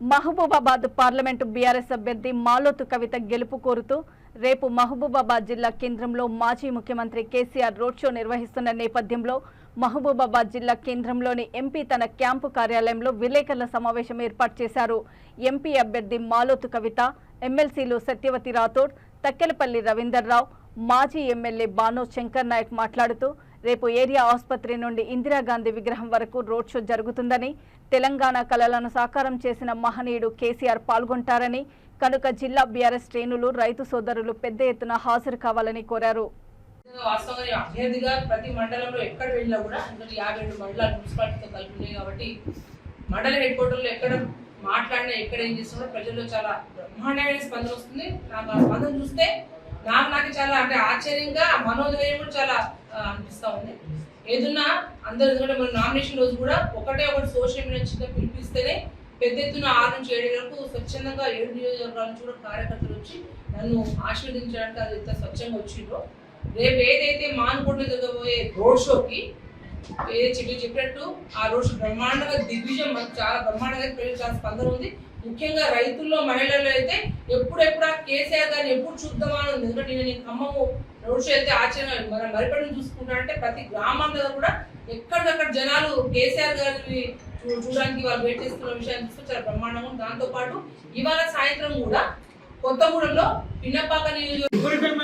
Mahabubabad parliament BRS అభ్యర్థి మాలోతు కవిత గెలుపు కోరుతూ రేపు మహబూబాబాద్ జిల్లా కేంద్రంలో మాజీ ముఖ్యమంత్రి కేసీఆర్ రోడ్ షో నిర్వహిస్తున్న నేపథ్యంలో మహబూబాబాద్ జిల్లా కేంద్రంలోని ఎంపీ తన క్యాంపు కార్యాలయంలో విలేకరుల సమావేశం ఏర్పాటు చేశారు. ఎంపీ అభ్యర్థి మాలోతు కవిత, ఎమ్మెల్సీలు సత్యవతి రాథోడ్, తక్కెలపల్లి రవీందర్రావు, మాజీ ఎమ్మెల్యే బానో శంకర్ నాయక్ మాట్లాడుతూ రేపు ఏరియా ఆసుపత్రి నుండి ఇందిరాగాంధీ విగ్రహం వరకు రోడ్ షో జరుగుతుందని, తెలంగాణ కలలను సాకారం చేసిన మహనీయుడు కేసీఆర్ పాల్గొంటారని, కనుక జిల్లా బీఆర్ఎస్ శ్రేణులు, రైతు సోదరులు పెద్ద ఎత్తున హాజరు కావాలని కోరారు. వాస్తవంగా అభ్యర్థిగా ప్రతి మండలంలో ఎక్కడ వెళ్ళినా కూడా 57 మండలాలు మున్సిపాలిటీతో కలిపి ఉన్నాయి కాబట్టి మండల హెడ్ క్వార్టర్లో ఎక్కడ మాట్లాడినా ఎక్కడ ఏం చేస్తున్నా ప్రజల్లో చాలా బ్రహ్మాండమైన స్పందన వస్తుంది. నాకు ఆ స్పందన చూస్తే నాకు చాలా అంటే ఆశ్చర్యంగా మనోదయం కూడా చాలా అనిపిస్తా ఉంది. ఏదన్నా అందరూ ఎందుకంటే మన నామినేషన్ రోజు కూడా ఒకటి సోషల్ మీడియా చిన్న పిలిపిస్తేనే పెద్ద ఎత్తున 6 నుంచి 7 వరకు స్వచ్ఛందంగా 7 నియోజకవర్గాల నుంచి కూడా కార్యకర్తలు వచ్చి నన్ను ఆశీర్వదించడానికి అది ఎంత స్వచ్ఛంగా వచ్చిందో, రేపు ఏదైతే మానుకోట్లో జరగబోయే రోడ్ షోకి ఏదైతే చెప్పినట్టు ఆ రోడ్ షో బ్రహ్మాండంగా దిగ్విజయం మనకు చాలా బ్రహ్మాండంగా ప్రజలు చాలా స్పందన ఉంది. ముఖ్యంగా రైతుల్లో, మహిళల్లో అయితే ఎప్పుడెప్పుడు కేసీఆర్ గారిని ఎప్పుడు చూద్దామా అని ఉంది. ఎందుకంటే నేను ఖమ్మము రోడ్ షో అయితే ఆశ్చర్యం మనం మరిపడిని చూసుకుంటా అంటే ప్రతి గ్రామాల్లో కూడా ఎక్కడికక్కడ జనాలు కేసీఆర్ గారిని చూడడానికి వాళ్ళు వెయిట్ చేస్తున్న విషయాన్ని చూస్తే చాలా బ్రహ్మాండంగా ఉంది. దాంతోపాటు ఇవాళ సాయంత్రం కూడా కొత్తగూడెంలో పిన్నపాక నియోజకవర్గం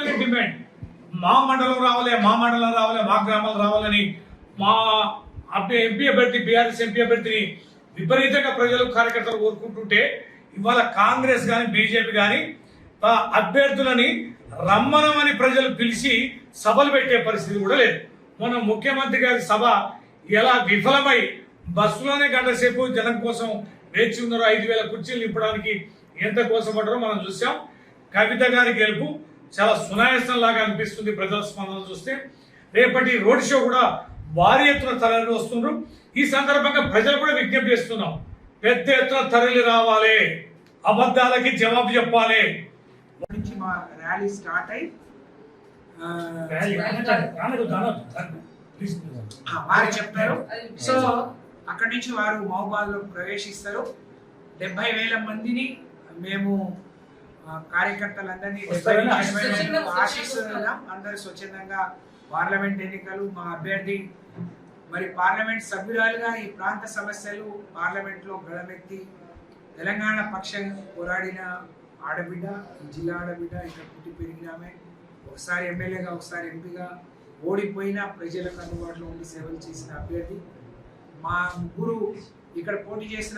మా మండలం రావాలి, మా గ్రామాలు రావాలని మా ఎంపీ అభ్యర్థి, బీఆర్ఎస్ ఎంపీ అభ్యర్థిని విపరీతంగా ప్రజలు, కార్యకర్తలు కోరుకుంటుంటే ఇవాళ కాంగ్రెస్ కానీ బీజేపీ కానీ అభ్యర్థులని రమ్మనమని ప్రజలు పిలిచి సభలు పెట్టే పరిస్థితి కూడా లేదు. మన ముఖ్యమంత్రి గారి సభ ఎలా విఫలమై బస్సులోనే గంట సేపు జనం కోసం వేచి ఉన్నారో, 5,000 కుర్చీలు నింపడానికి ఎంత కోసం పడ్డారో మనం చూసాం. కవిత గారి గెలుపు చాలా సునాయాసం లాగా అనిపిస్తుంది ప్రజల స్పందన చూస్తే. రేపటి రోడ్ షో కూడా భారీ ఎత్తున తరలి వస్తున్నారు. ఈ సందర్భంగా ప్రజలు కూడా విజ్ఞప్తి చేస్తున్నాం, పెద్ద ఎత్తున తరలి రావాలి, అబద్ధాలకి జవాబు చెప్పాలి. నుంచి మా ర్యాలీ స్టార్ట్ అయ్యి వారు చెప్పారు. సో అక్కడి నుంచి వారు మహబూబాబాద్లో ప్రవేశిస్తారు. 70,000 మందిని మేము కార్యకర్తలందరినీ ఆశిస్తున్నాం. అందరూ స్వచ్ఛందంగా పార్లమెంట్ ఎన్నికలు, మా అభ్యర్థి మరి పార్లమెంట్ సభ్యురాలుగా ఈ ప్రాంత సమస్యలు పార్లమెంట్లో గళమెత్తి తెలంగాణ పక్షం పోరాడిన ఆడబిడ్డ, జిల్లా ఆడబిడ్డ, ఇక్కడ పుట్టి పెరిగినామే, ఒకసారి ఎమ్మెల్యేగా ఒకసారి ఎంపీగా ఓడిపోయిన ప్రజలకు అందుబాటులో ఉండి సేవలు చేసిన అభ్యర్థి. మా ముగ్గురు ఇక్కడ పోటీ చేసిన